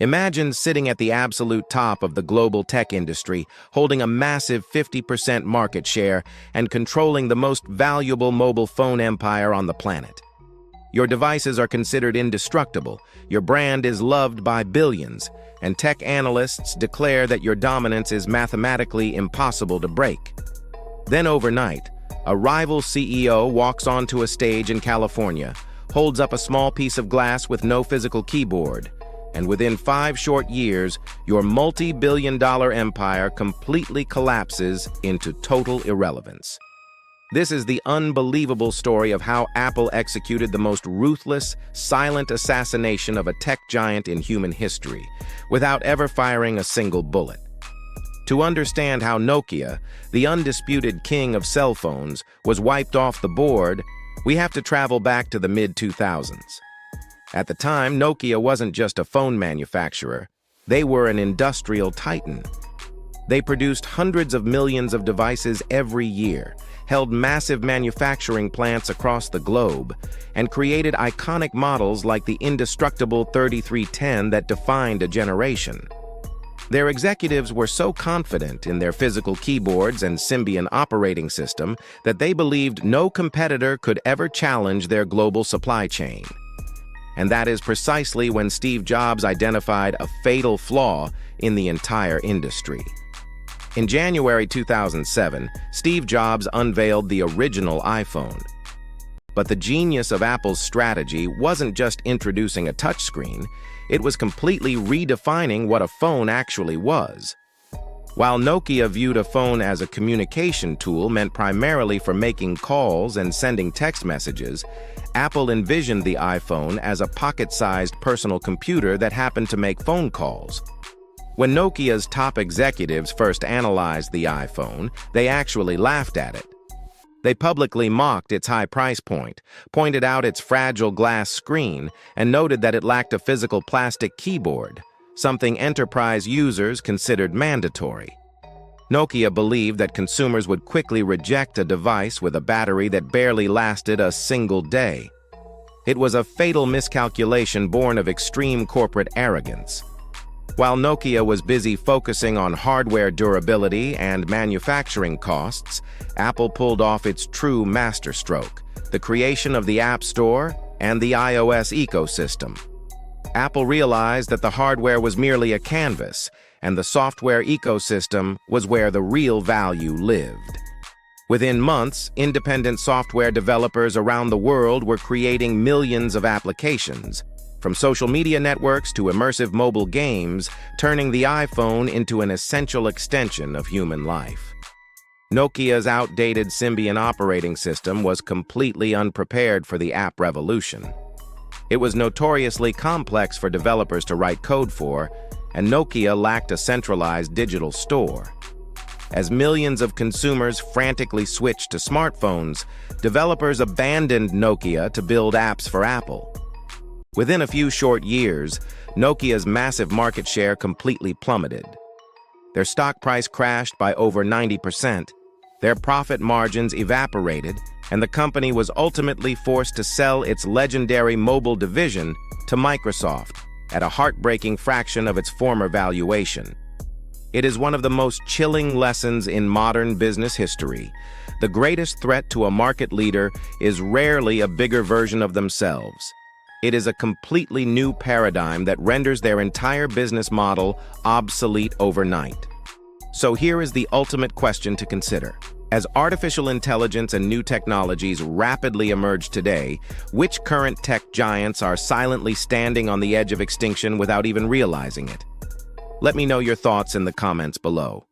Imagine sitting at the absolute top of the global tech industry, holding a massive 50% market share and controlling the most valuable mobile phone empire on the planet. Your devices are considered indestructible, your brand is loved by billions, and tech analysts declare that your dominance is mathematically impossible to break. Then overnight, a rival CEO walks onto a stage in California, holds up a small piece of glass with no physical keyboard, and within 5 short years, your multi-billion-dollar empire completely collapses into total irrelevance. This is the unbelievable story of how Apple executed the most ruthless, silent assassination of a tech giant in human history, without ever firing a single bullet. To understand how Nokia, the undisputed king of cell phones, was wiped off the board, we have to travel back to the mid-2000s. At the time, Nokia wasn't just a phone manufacturer. They were an industrial titan. They produced hundreds of millions of devices every year, held massive manufacturing plants across the globe, and created iconic models like the indestructible 3310 that defined a generation. Their executives were so confident in their physical keyboards and Symbian operating system that they believed no competitor could ever challenge their global supply chain. And that is precisely when Steve Jobs identified a fatal flaw in the entire industry. In January 2007, Steve Jobs unveiled the original iPhone. But the genius of Apple's strategy wasn't just introducing a touchscreen, it was completely redefining what a phone actually was. While Nokia viewed a phone as a communication tool meant primarily for making calls and sending text messages, Apple envisioned the iPhone as a pocket-sized personal computer that happened to make phone calls. When Nokia's top executives first analyzed the iPhone, they actually laughed at it. They publicly mocked its high price point, pointed out its fragile glass screen, and noted that it lacked a physical plastic keyboard, something enterprise users considered mandatory. Nokia believed that consumers would quickly reject a device with a battery that barely lasted a single day. It was a fatal miscalculation born of extreme corporate arrogance. While Nokia was busy focusing on hardware durability and manufacturing costs, Apple pulled off its true masterstroke, the creation of the App Store and the iOS ecosystem. Apple realized that the hardware was merely a canvas, and the software ecosystem was where the real value lived. Within months, independent software developers around the world were creating millions of applications, from social media networks to immersive mobile games, turning the iPhone into an essential extension of human life. Nokia's outdated Symbian operating system was completely unprepared for the app revolution. It was notoriously complex for developers to write code for, and Nokia lacked a centralized digital store. As millions of consumers frantically switched to smartphones, developers abandoned Nokia to build apps for Apple. Within a few short years, Nokia's massive market share completely plummeted. Their stock price crashed by over 90%, their profit margins evaporated, and the company was ultimately forced to sell its legendary mobile division to Microsoft at a heartbreaking fraction of its former valuation. It is one of the most chilling lessons in modern business history. The greatest threat to a market leader is rarely a bigger version of themselves. It is a completely new paradigm that renders their entire business model obsolete overnight. So here is the ultimate question to consider. As artificial intelligence and new technologies rapidly emerge today, which current tech giants are silently standing on the edge of extinction without even realizing it? Let me know your thoughts in the comments below.